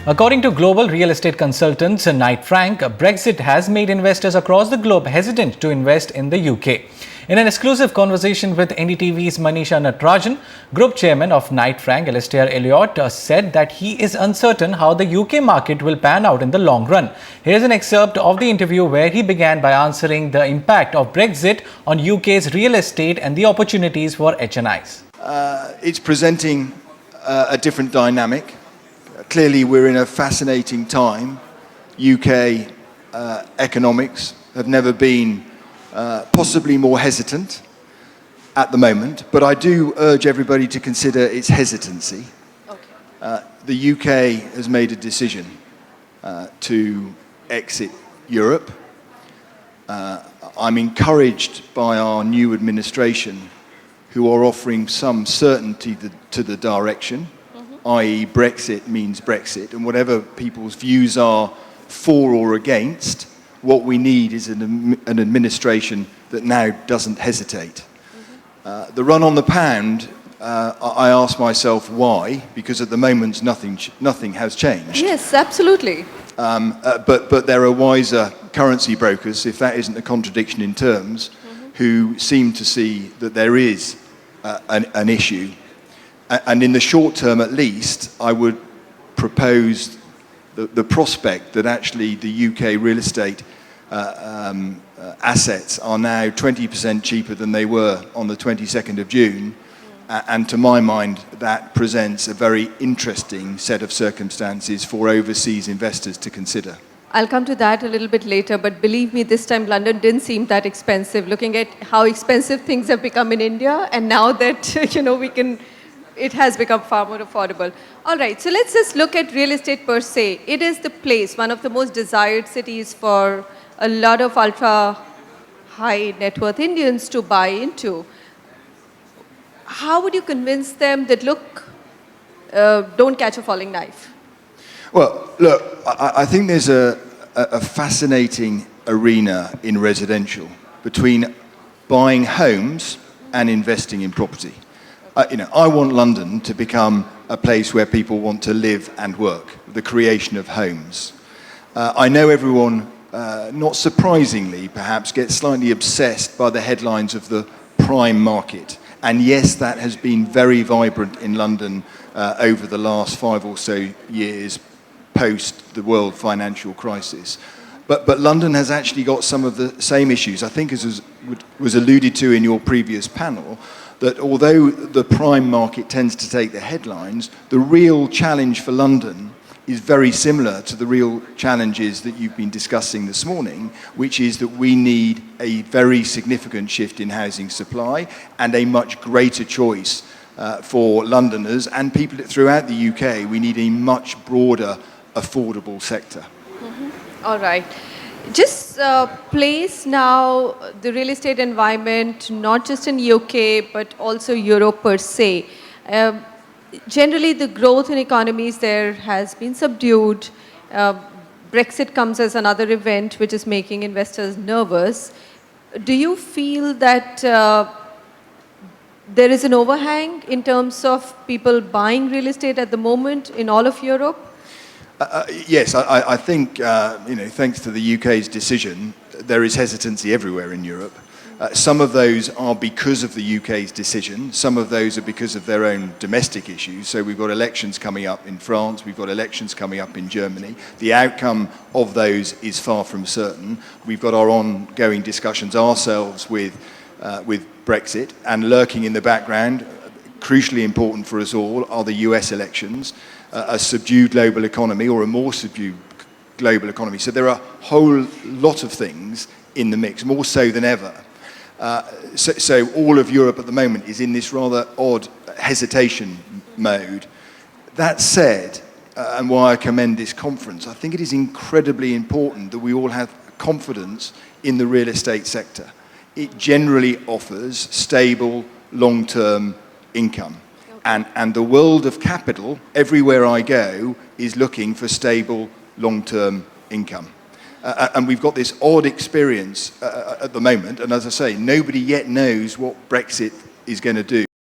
According to global real estate consultants Knight Frank, Brexit has made investors across the globe hesitant to invest in the UK. In an exclusive conversation with NDTV's Manisha Natarajan, Group Chairman of Knight Frank, Alistair Elliott, said that he is uncertain how the UK market will pan out in the long run. Here's an excerpt of the interview where he began by answering the impact of Brexit on UK's real estate and the opportunities for HNIs. It's presenting a different dynamic. Clearly, we're in a fascinating time. UK economics have never been possibly more hesitant at the moment, but I do urge everybody to consider its hesitancy. Okay. The UK has made a decision to exit Europe. I'm encouraged by our new administration, who are offering some certainty to the direction, i.e. Brexit means Brexit, and whatever people's views are for or against, what we need is an administration that now doesn't hesitate. The run on the pound, I ask myself why, because at the moment nothing has changed. Yes, absolutely. But there are wiser currency brokers, if that isn't a contradiction in terms, who seem to see that there is an issue. And in the short term at least, I would propose the prospect that actually the UK real estate assets are now 20% cheaper than they were on the 22nd of June. And to my mind, that presents a very interesting set of circumstances for overseas investors to consider. I'll come to that a little bit later, but believe me, this time London didn't seem that expensive. Looking at how expensive things have become in India, and now that, it has become far more affordable. All right, so let's just look at real estate per se. It is the place, one of the most desired cities for a lot of ultra high net worth Indians to buy into. How would you convince them that, look, don't catch a falling knife? Well, look, I think there's a fascinating arena in residential between buying homes and investing in property. I want London to become a place where people want to live and work, the creation of homes. I know everyone, not surprisingly perhaps, gets slightly obsessed by the headlines of the prime market. And yes, that has been very vibrant in London over the last 5 or so years post the world financial crisis. But London has actually got some of the same issues. I think, as was alluded to in your previous panel, that although the prime market tends to take the headlines, the real challenge for London is very similar to the real challenges that you've been discussing this morning, which is that we need a very significant shift in housing supply and a much greater choice for Londoners and people throughout the UK. We need a much broader, affordable sector. All right. Just place now the real estate environment, not just in UK, but also Europe per se. Generally, the growth in economies there has been subdued. Brexit comes as another event which is making investors nervous. Do you feel that there is an overhang in terms of people buying real estate at the moment in all of Europe? Yes, I think, thanks to the UK's decision, there is hesitancy everywhere in Europe. Some of those are because of the UK's decision. Some of those are because of their own domestic issues. So we've got elections coming up in France. We've got elections coming up in Germany. The outcome of those is far from certain. We've got our ongoing discussions ourselves with Brexit, and lurking in the background, crucially important for us all, are the US elections, a subdued global economy or a more subdued global economy. So there are a whole lot of things in the mix, more so than ever. So all of Europe at the moment is in this rather odd hesitation mode. That said, and why I commend this conference, I think it is incredibly important that we all have confidence in the real estate sector. It generally offers stable, long-term income. And the world of capital, everywhere I go, is looking for stable, long-term income. And we've got this odd experience at the moment, and as I say, nobody yet knows what Brexit is going to do.